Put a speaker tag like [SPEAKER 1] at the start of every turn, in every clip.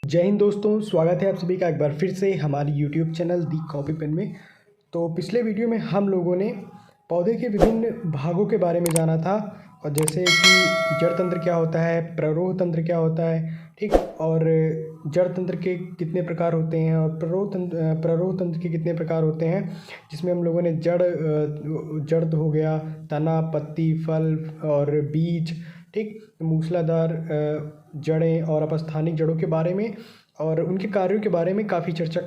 [SPEAKER 1] जय हिंद दोस्तों, स्वागत है आप सभी का एक बार फिर से हमारी यूट्यूब चैनल दी कॉपी पेन में। तो पिछले वीडियो में हम लोगों ने पौधे के विभिन्न भागों के बारे में जाना था, और जैसे कि जड़ तंत्र क्या होता है, प्ररोह तंत्र क्या होता है, ठीक, और जड़ तंत्र के कितने प्रकार होते हैं और प्ररोह तंत्र के कितने प्रकार होते हैं, जिसमें हम लोगों ने जड़ हो गया, तना, पत्ती, फल और बीज, ठीक, मूसलाधार जड़ें और अपस्थानिक जड़ों के बारे में और उनके कार्यों के बारे में काफ़ी चर्चा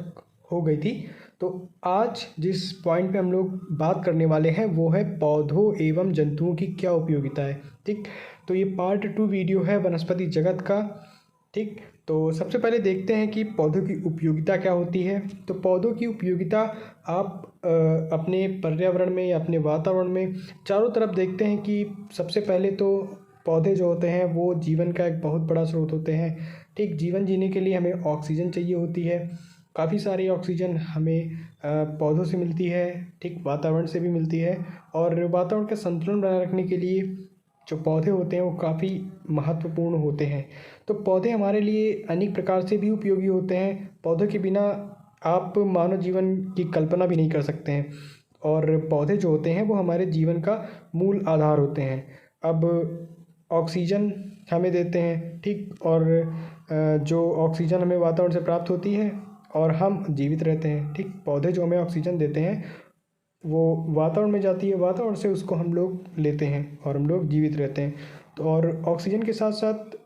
[SPEAKER 1] हो गई थी। तो आज जिस पॉइंट पे हम लोग बात करने वाले हैं वो है पौधों एवं जंतुओं की क्या उपयोगिता है। ठीक, तो ये पार्ट 2 वीडियो है वनस्पति जगत का। ठीक, तो सबसे पहले देखते हैं कि पौधों की उपयोगिता क्या होती है। तो पौधों की उपयोगिता आप अपने पर्यावरण में या अपने वातावरण में चारों तरफ देखते हैं कि सबसे पहले तो पौधे जो होते हैं वो जीवन का एक बहुत बड़ा स्रोत होते हैं। ठीक, जीवन जीने के लिए हमें ऑक्सीजन चाहिए होती है। काफ़ी सारी ऑक्सीजन हमें पौधों से मिलती है, ठीक, वातावरण से भी मिलती है। और वातावरण का संतुलन बनाए रखने के लिए जो पौधे होते हैं वो काफ़ी महत्वपूर्ण होते हैं। तो पौधे हमारे लिए अनेक प्रकार से भी उपयोगी होते हैं। पौधों के बिना आप मानव जीवन की कल्पना भी नहीं कर सकते हैं, और पौधे जो होते हैं वो हमारे जीवन का मूल आधार होते हैं। अब ऑक्सीजन हमें देते हैं, ठीक, और जो ऑक्सीजन हमें वातावरण से प्राप्त होती है और हम जीवित रहते हैं। ठीक, पौधे जो हमें ऑक्सीजन देते हैं वो वातावरण में जाती है, वातावरण से उसको हम लोग लेते हैं और हम लोग जीवित रहते हैं। तो और ऑक्सीजन के साथ साथ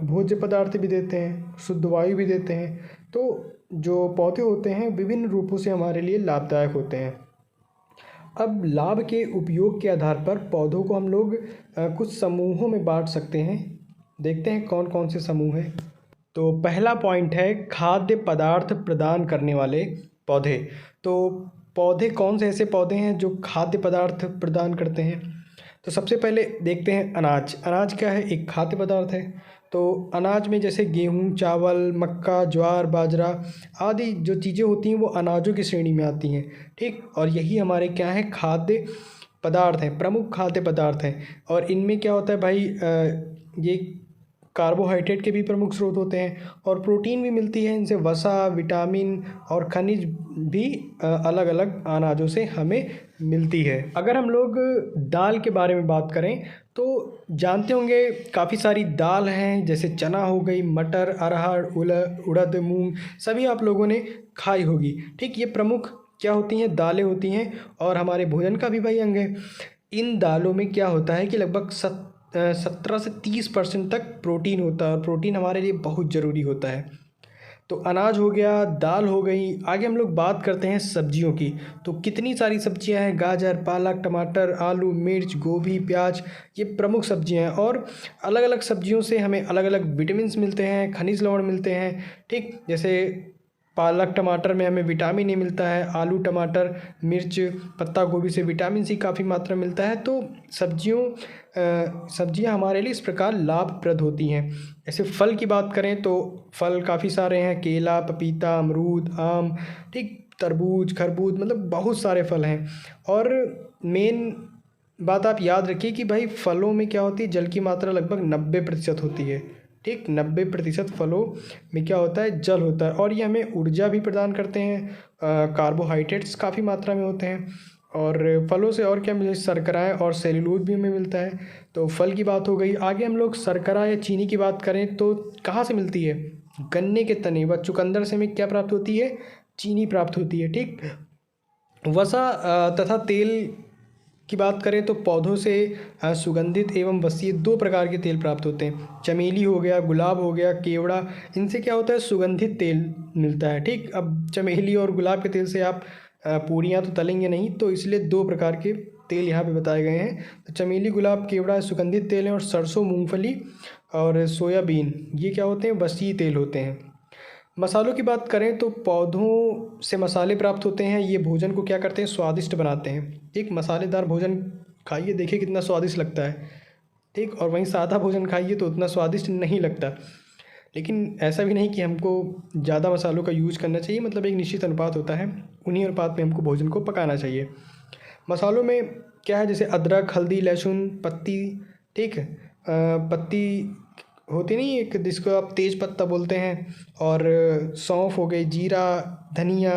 [SPEAKER 1] भोज्य पदार्थ भी देते हैं, शुद्ध वायु भी देते हैं। तो जो पौधे होते हैं विभिन्न रूपों से हमारे लिए लाभदायक होते हैं। अब लाभ के उपयोग के आधार पर पौधों को हम लोग कुछ समूहों में बांट सकते हैं। देखते हैं कौन कौन से समूह हैं। तो पहला पॉइंट है खाद्य पदार्थ प्रदान करने वाले पौधे। तो पौधे कौन से ऐसे पौधे हैं जो खाद्य पदार्थ प्रदान करते हैं। तो सबसे पहले देखते हैं अनाज। अनाज क्या है? एक खाद्य पदार्थ है। तो अनाज में जैसे गेहूँ, चावल, मक्का, ज्वार, बाजरा आदि जो चीज़ें होती हैं वो अनाजों की श्रेणी में आती हैं। ठीक, और यही हमारे क्या है, खाद्य पदार्थ हैं, प्रमुख खाद्य पदार्थ हैं। और इनमें क्या होता है भाई, ये कार्बोहाइड्रेट के भी प्रमुख स्रोत होते हैं और प्रोटीन भी मिलती है इनसे। वसा, विटामिन और खनिज भी अलग अलग अनाजों से हमें मिलती है। अगर हम लोग दाल के बारे में बात करें तो जानते होंगे काफ़ी सारी दाल हैं, जैसे चना हो गई, मटर, अरहर, उड़द, मूंग, सभी आप लोगों ने खाई होगी। ठीक, ये प्रमुख क्या होती हैं, दालें होती हैं और हमारे भोजन का भी भाई अंग है। इन दालों में क्या होता है कि लगभग 17 से 30% तक प्रोटीन होता है, और प्रोटीन हमारे लिए बहुत ज़रूरी होता है। तो अनाज हो गया, दाल हो गई। आगे हम लोग बात करते हैं सब्जियों की। तो कितनी सारी सब्जियां हैं, गाजर, पालक, टमाटर, आलू, मिर्च, गोभी, प्याज, ये प्रमुख सब्जियां हैं। और अलग अलग सब्जियों से हमें अलग अलग विटामिन्स मिलते हैं, खनिज लवण मिलते हैं। ठीक, जैसे पालक टमाटर में हमें विटामिन ए मिलता है, आलू, टमाटर, मिर्च, पत्ता गोभी से विटामिन सी काफ़ी मात्रा मिलता है। तो सब्जियां हमारे लिए इस प्रकार लाभप्रद होती हैं। ऐसे फल की बात करें तो फल काफ़ी सारे हैं, केला, पपीता, अमरूद, आम, ठीक, तरबूज, खरबूज, मतलब बहुत सारे फल हैं। और मेन बात आप याद रखिए कि भाई फलों में क्या होती है, जल की मात्रा लगभग 90% होती है। ठीक, 90% फलों में क्या होता है, जल होता है, और ये हमें ऊर्जा भी प्रदान करते हैं। कार्बोहाइड्रेट्स काफ़ी मात्रा में होते हैं। और फलों से और क्या मिले, शर्कराएँ और सेल्यूलोज भी हमें मिलता है। तो फल की बात हो गई। आगे हम लोग शर्करा या चीनी की बात करें तो कहाँ से मिलती है, गन्ने के तने व चुकंदर से हमें क्या प्राप्त होती है, चीनी प्राप्त होती है। ठीक, वसा तथा तेल की बात करें तो पौधों से सुगंधित एवं वसीय 2 प्रकार के तेल प्राप्त होते हैं। चमेली हो गया, गुलाब हो गया, केवड़ा, इनसे क्या होता है, सुगंधित तेल मिलता है। ठीक, अब चमेली और गुलाब के तेल से आप पूरियाँ तो तलेंगे नहीं, तो इसलिए 2 प्रकार के तेल यहाँ पे बताए गए हैं। तो चमेली, गुलाब, केवड़ा सुगंधित तेल हैं, और सरसों, मूंगफली और सोयाबीन ये क्या होते हैं, वसीय तेल होते हैं। मसालों की बात करें तो पौधों से मसाले प्राप्त होते हैं। ये भोजन को क्या करते हैं, स्वादिष्ट बनाते हैं। एक मसालेदार भोजन खाइए, देखिए कितना स्वादिष्ट लगता है। ठीक, और वहीं सादा भोजन खाइए तो उतना स्वादिष्ट नहीं लगता। लेकिन ऐसा भी नहीं कि हमको ज़्यादा मसालों का यूज करना चाहिए, मतलब एक निश्चित अनुपात होता है, उन्हीं अनुपात में हमको भोजन को पकाना चाहिए। मसालों में क्या है, जैसे अदरक, हल्दी, लहसुन, पत्ती, ठीक, पत्ती होती नहीं एक, जिसको आप तेज पत्ता बोलते हैं, और सौंफ हो गई, जीरा, धनिया,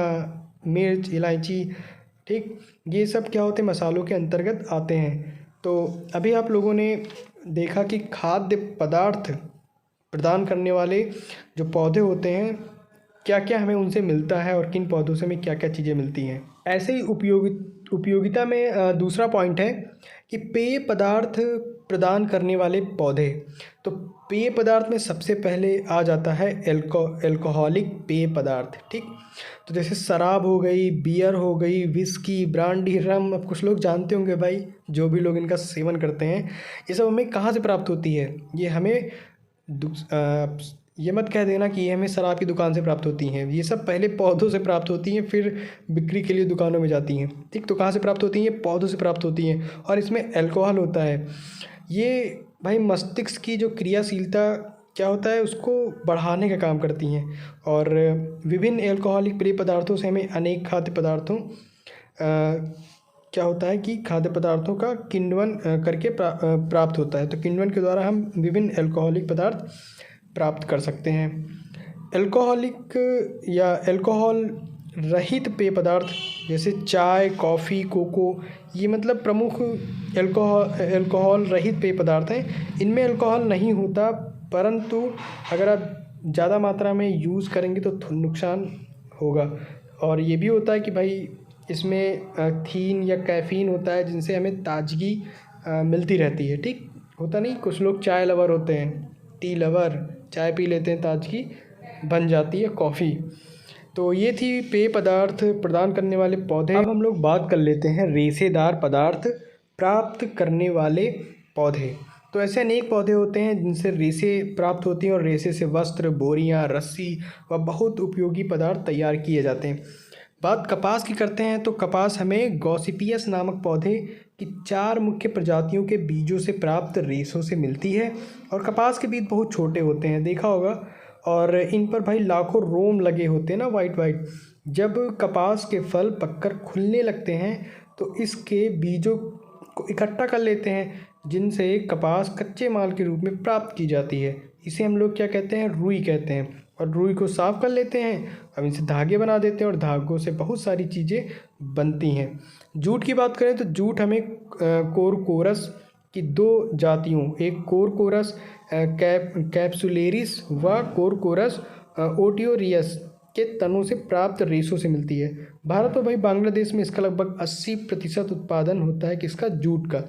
[SPEAKER 1] मिर्च, इलायची, ठीक, ये सब क्या होते हैं, मसालों के अंतर्गत आते हैं। तो अभी आप लोगों ने देखा कि खाद्य पदार्थ प्रदान करने वाले जो पौधे होते हैं, क्या क्या हमें उनसे मिलता है और किन पौधों से हमें क्या क्या चीज़ें मिलती हैं। ऐसे ही उपयोगिता में दूसरा पॉइंट है कि पेय पदार्थ प्रदान करने वाले पौधे। तो पेय पदार्थ में सबसे पहले आ जाता है एल्कोहलिक पेय पदार्थ, ठीक। तो जैसे शराब हो गई, बियर हो गई, विस्की, ब्रांडी, रम। अब कुछ लोग जानते होंगे भाई, जो भी लोग इनका सेवन करते हैं, ये सब हमें कहाँ से प्राप्त होती है। ये हमें ये मत कह देना कि ये हमें शराब की दुकान से प्राप्त होती हैं। ये सब पहले पौधों से प्राप्त होती हैं, फिर बिक्री के लिए दुकानों में जाती हैं, ठीक। तो कहाँ से प्राप्त होती हैं, पौधों से प्राप्त होती हैं, और इसमें अल्कोहल होता है। ये भाई मस्तिष्क की जो क्रियाशीलता क्या होता है, उसको बढ़ाने का काम करती हैं। और विभिन्न एल्कोहलिक पेय पदार्थों से हमें अनेक खाद्य पदार्थों क्या होता है कि खाद्य पदार्थों का किण्वन करके प्राप्त होता है। तो किण्वन के द्वारा हम विभिन्न एल्कोहलिक पदार्थ प्राप्त कर सकते हैं। एल्कोहलिक या एल्कोहल रहित पेय पदार्थ जैसे चाय, कॉफ़ी, कोको, ये मतलब प्रमुख एल्कोहल रहित पेय पदार्थ हैं। इनमें अल्कोहल नहीं होता, परंतु अगर आप ज़्यादा मात्रा में यूज़ करेंगे तो नुकसान होगा। और ये भी होता है कि भाई इसमें थीन या कैफ़ीन होता है, जिनसे हमें ताजगी मिलती रहती है, ठीक। होता नहीं, कुछ लोग चाय लवर होते हैं, टी लवर, चाय पी लेते हैं, ताजगी बन जाती है, कॉफ़ी। तो ये थी पेय पदार्थ प्रदान करने वाले पौधे। अब हम लोग बात कर लेते हैं रेशेदार पदार्थ प्राप्त करने वाले पौधे। तो ऐसे अनेक पौधे होते हैं जिनसे रेशे प्राप्त होती हैं, और रेशे से वस्त्र, बोरियां, रस्सी व बहुत उपयोगी पदार्थ तैयार किए जाते हैं। बात कपास की करते हैं, तो कपास हमें गॉसिपियस नामक पौधे की 4 मुख्य प्रजातियों के बीजों से प्राप्त रेशों से मिलती है। और कपास के बीज बहुत छोटे होते हैं, देखा होगा, और इन पर भाई लाखों रोम लगे होते हैं ना, वाइट वाइट। जब कपास के फल पककर खुलने लगते हैं तो इसके बीजों को इकट्ठा कर लेते हैं, जिनसे कपास कच्चे माल के रूप में प्राप्त की जाती है। इसे हम लोग क्या कहते हैं, रुई कहते हैं। और रुई को साफ कर लेते हैं, अब इनसे धागे बना देते हैं, और धागों से बहुत सारी चीज़ें बनती हैं। जूट की बात करें तो जूट हमें कोरकोरस की 2 जातियों, एक कोरकोरस कैप्सुलेरिस व कोरकोरस ओटियोरियस के तनों से प्राप्त रेशों से मिलती है। भारत और भाई बांग्लादेश में इसका लगभग 80% उत्पादन होता है किसका, जूट का।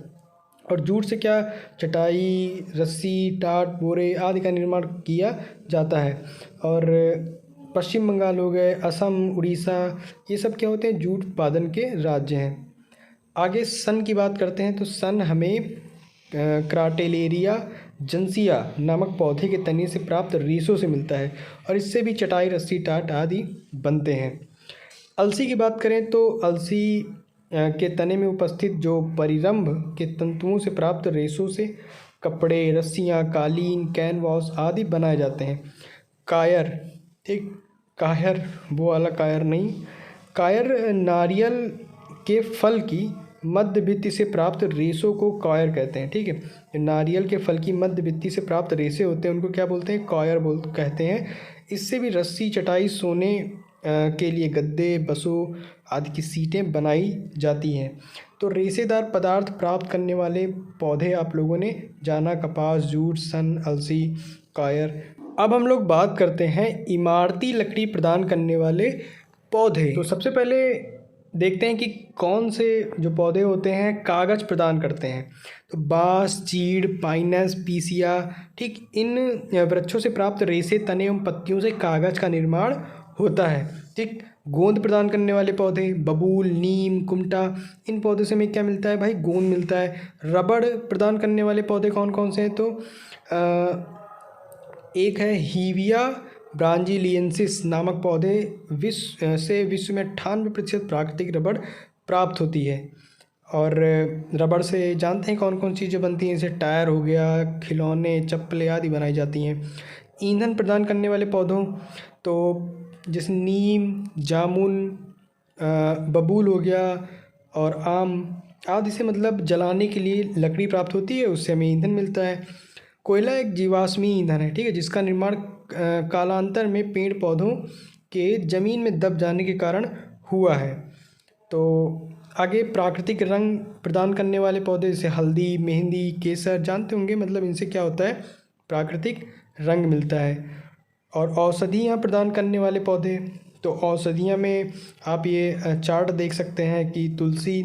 [SPEAKER 1] और जूट से क्या, चटाई, रस्सी, टाट, बोरे आदि का निर्माण किया जाता है। और पश्चिम बंगाल हो गए, असम, उड़ीसा, ये सब क्या होते हैं, जूट उत्पादन के राज्य हैं। आगे सन की बात करते हैं, तो सन हमें क्राटेलेरिया जंसिया नामक पौधे के तने से प्राप्त रेशों से मिलता है, और इससे भी चटाई, रस्सी, टाट आदि बनते हैं। अलसी की बात करें तो अलसी के तने में उपस्थित जो परिरंभ के तंतुओं से प्राप्त रेशों से कपड़े, रस्सियाँ, कालीन, कैनवास आदि बनाए जाते हैं। कायर, ठीक, कायर वो वाला कायर नहीं, कायर नारियल के फल की मध्य भित्ति से प्राप्त रेशों को कायर कहते हैं, ठीक है। नारियल के फल की मध्य भित्ति से प्राप्त रेशे होते हैं, उनको क्या बोलते हैं, कायर कहते हैं। इससे भी रस्सी, चटाई, सोने के लिए गद्दे, बसों आदि की सीटें बनाई जाती हैं। तो रेशेदार पदार्थ प्राप्त करने वाले पौधे आप लोगों ने जाना, कपास, जूट, सन, अलसी, कायर। अब हम लोग बात करते हैं इमारती लकड़ी प्रदान करने वाले पौधे। तो सबसे पहले देखते हैं कि कौन से जो पौधे होते हैं कागज़ प्रदान करते हैं। तो बांस, चीड़, पाइनस, पीसिया, ठीक, इन वृक्षों से प्राप्त रेशे, तने एवं पत्तियों से कागज़ का निर्माण होता है, ठीक। गोंद प्रदान करने वाले पौधे बबूल, नीम, कुमटा, इन पौधों से हमें क्या मिलता है भाई, गोंद मिलता है। रबड़ प्रदान करने वाले पौधे कौन कौन से हैं, तो एक है हीविया ब्रांजिलियंसिस नामक पौधे विश्व में 98% प्राकृतिक रबड़ प्राप्त होती है। और रबड़ से जानते हैं कौन कौन चीज़ें बनती हैं, जैसे टायर हो गया, खिलौने, चप्पलें आदि बनाई जाती हैं। ईंधन प्रदान करने वाले पौधों तो जैसे नीम, जामुन, बबूल हो गया, और आम आदि से मतलब जलाने के लिए लकड़ी प्राप्त होती है, उससे हमें ईंधन मिलता है। कोयला एक जीवाश्मी ईंधन है, ठीक है, जिसका निर्माण कालांतर में पेड़ पौधों के ज़मीन में दब जाने के कारण हुआ है। तो आगे प्राकृतिक रंग प्रदान करने वाले पौधे जैसे हल्दी, मेहंदी, केसर, जानते होंगे, मतलब इनसे क्या होता है, प्राकृतिक रंग मिलता है। और औषधियाँ प्रदान करने वाले पौधे, तो औषधियाँ में आप ये चार्ट देख सकते हैं कि तुलसी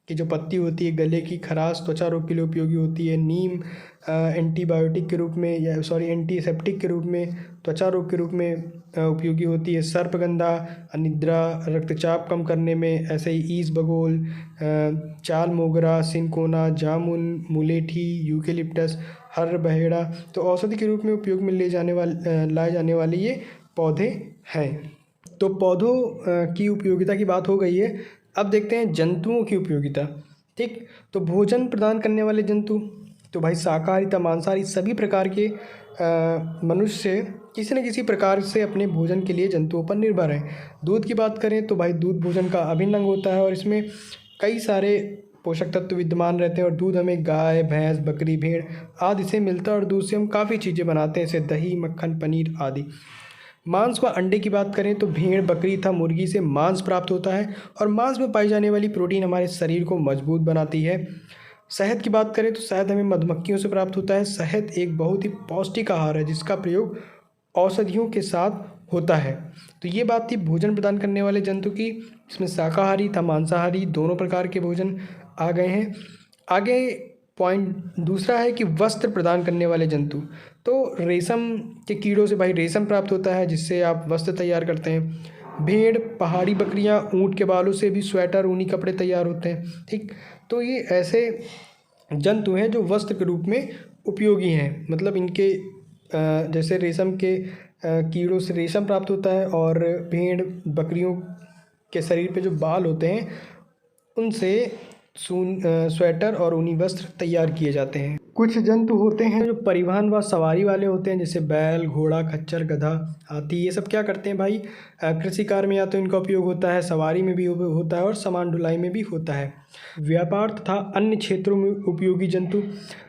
[SPEAKER 1] की जो पत्ती होती है गले की खराश त्वचा रोग के लिए उपयोगी होती है। नीम एंटीबायोटिक के रूप में एंटीसेप्टिक के रूप में त्वचा रोग के रूप में उपयोगी होती है। सर्पगंधा अनिद्रा, रक्तचाप कम करने में, ऐसे ही ईसबगोल, चाल मोगरा, सिनकोना, जामुन, मुलेठी, यूकेलिप्टस, हर बहेड़ा, तो औषधि के रूप में उपयोग में लाए जाने वाले ये पौधे हैं। तो पौधों की उपयोगिता की बात हो गई है। अब देखते हैं जंतुओं की उपयोगिता, ठीक। तो भोजन प्रदान करने वाले जंतु, तो भाई शाकाहारी तथा मांसाहारी सभी प्रकार के मनुष्य किसी न किसी प्रकार से अपने भोजन के लिए जंतुओं पर निर्भर हैं। दूध की बात करें तो भाई दूध भोजन का अभिन्न अंग होता है और इसमें कई सारे पोषक तत्व विद्यमान रहते हैं। और दूध हमें गाय, भैंस, बकरी, भेड़ आदि से मिलता है और दूध से हम काफ़ी चीज़ें बनाते हैं, जैसे दही, मक्खन, पनीर आदि। मांस व अंडे की बात करें तो भेड़, बकरी तथा मुर्गी से मांस प्राप्त होता है और मांस में पाई जाने वाली प्रोटीन हमारे शरीर को मजबूत बनाती है। शहद की बात करें तो शहद हमें मधुमक्खियों से प्राप्त होता है। शहद एक बहुत ही पौष्टिक आहार है जिसका प्रयोग औषधियों के साथ होता है। तो ये बात थी भोजन प्रदान करने वाले जंतु की। इसमें शाकाहारी तथा मांसाहारी दोनों प्रकार के भोजन आ गए हैं। आगे पॉइंट दूसरा है कि वस्त्र प्रदान करने वाले जंतु, तो रेशम के कीड़ों से भाई रेशम प्राप्त होता है जिससे आप वस्त्र तैयार करते हैं। भेड़, पहाड़ी बकरियां, ऊँट के बालों से भी स्वेटर, ऊनी कपड़े तैयार होते हैं, ठीक। तो ये ऐसे जंतु हैं जो वस्त्र के रूप में उपयोगी हैं। मतलब इनके जैसे रेशम के कीड़ों से रेशम प्राप्त होता है और भेड़ बकरियों के शरीर पे जो बाल होते हैं उनसे स्वेटर और ऊनी वस्त्र तैयार किए जाते हैं। कुछ जंतु होते हैं जो परिवहन व सवारी वाले होते हैं, जैसे बैल, घोड़ा, खच्चर, गधा, हाथी। ये सब क्या करते हैं भाई, कृषि कार्य में या तो इनका उपयोग होता है, सवारी में भी होता है और सामान ढुलाई में भी होता है। व्यापार तथा अन्य क्षेत्रों में उपयोगी जंतु,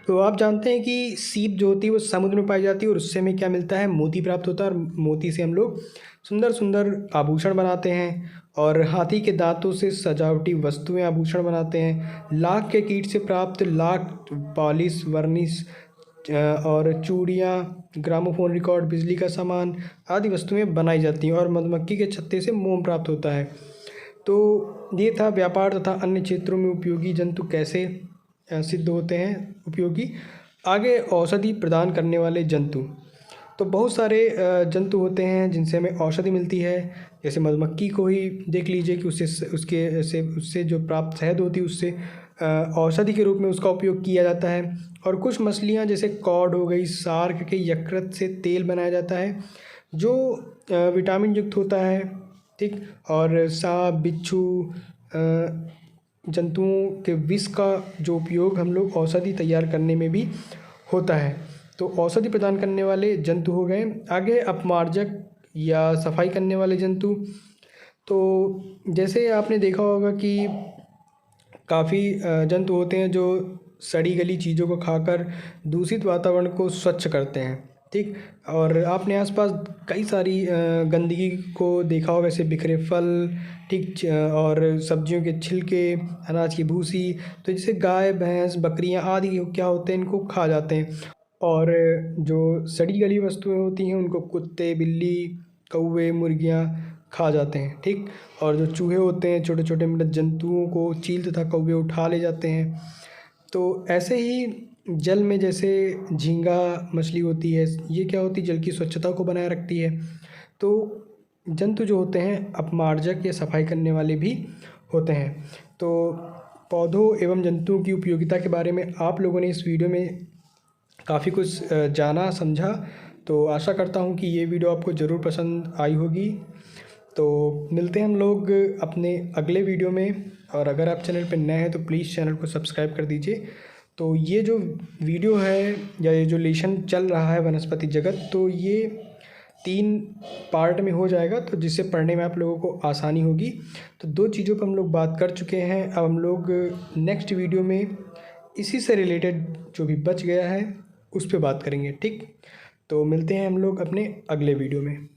[SPEAKER 1] तो आप जानते हैं कि सीप जो होती है वो समुद्र में पाई जाती है और उससे हमें क्या मिलता है, मोती प्राप्त होता है और मोती से हम लोग सुंदर सुंदर आभूषण बनाते हैं। और हाथी के दांतों से सजावटी वस्तुएं आभूषण बनाते हैं। लाख के कीट से प्राप्त लाख, पॉलिश, वर्निश और चूड़ियाँ, ग्रामोफोन रिकॉर्ड, बिजली का सामान आदि वस्तुएं बनाई जाती हैं। और मधुमक्खी के छत्ते से मोम प्राप्त होता है। तो ये था व्यापार तथा अन्य क्षेत्रों में उपयोगी जंतु कैसे सिद्ध होते हैं उपयोगी। आगे औषधि प्रदान करने वाले जंतु, तो बहुत सारे जंतु होते हैं जिनसे हमें औषधि मिलती है। जैसे मधुमक्खी को ही देख लीजिए कि उससे जो प्राप्त शहद होती है उससे औषधि के रूप में उसका उपयोग किया जाता है। और कुछ मछलियाँ जैसे कॉड हो गई, शार्क के यकृत से तेल बनाया जाता है जो विटामिन युक्त होता है, ठीक। और सांप, बिच्छू, जंतुओं के विष का जो उपयोग हम लोग औषधि तैयार करने में भी होता है। तो औषधि प्रदान करने वाले जंतु हो गए। आगे अपमार्जक या सफाई करने वाले जंतु, तो जैसे आपने देखा होगा कि काफ़ी जंतु होते हैं जो सड़ी गली चीज़ों को खाकर दूषित वातावरण को स्वच्छ करते हैं, ठीक। और आपने आसपास कई सारी गंदगी को देखा होगा, जैसे बिखरे फल, ठीक, और सब्जियों के छिलके, अनाज की भूसी। तो जैसे गाय, भैंस, बकरियां आदि क्या होते हैं, इनको खा जाते हैं। और जो सड़ी गली वस्तुएं होती हैं उनको कुत्ते, बिल्ली, कौवे, मुर्गियां खा जाते हैं, ठीक। और जो चूहे होते हैं, छोटे छोटे मतलब जंतुओं को चील तथा कौवे उठा ले जाते हैं। तो ऐसे ही जल में जैसे झींगा मछली होती है, ये क्या होती है, जल की स्वच्छता को बनाए रखती है। तो जंतु जो होते हैं अपमार्जक या सफाई करने वाले भी होते हैं। तो पौधों एवं जंतुओं की उपयोगिता के बारे में आप लोगों ने इस वीडियो में काफ़ी कुछ जाना, समझा। तो आशा करता हूँ कि ये वीडियो आपको ज़रूर पसंद आई होगी। तो मिलते हैं हम लोग अपने अगले वीडियो में। और अगर आप चैनल पर नए हैं तो प्लीज़ चैनल को सब्सक्राइब कर दीजिए। तो ये जो वीडियो है या ये जो लेसन चल रहा है वनस्पति जगत, तो ये 3 पार्ट में हो जाएगा, तो जिससे पढ़ने में आप लोगों को आसानी होगी। तो 2 चीज़ों पर हम लोग बात कर चुके हैं। अब हम लोग नेक्स्ट वीडियो में इसी से रिलेटेड जो भी बच गया है उस पे बात करेंगे। ठीक, तो मिलते हैं हम लोग अपने अगले वीडियो में।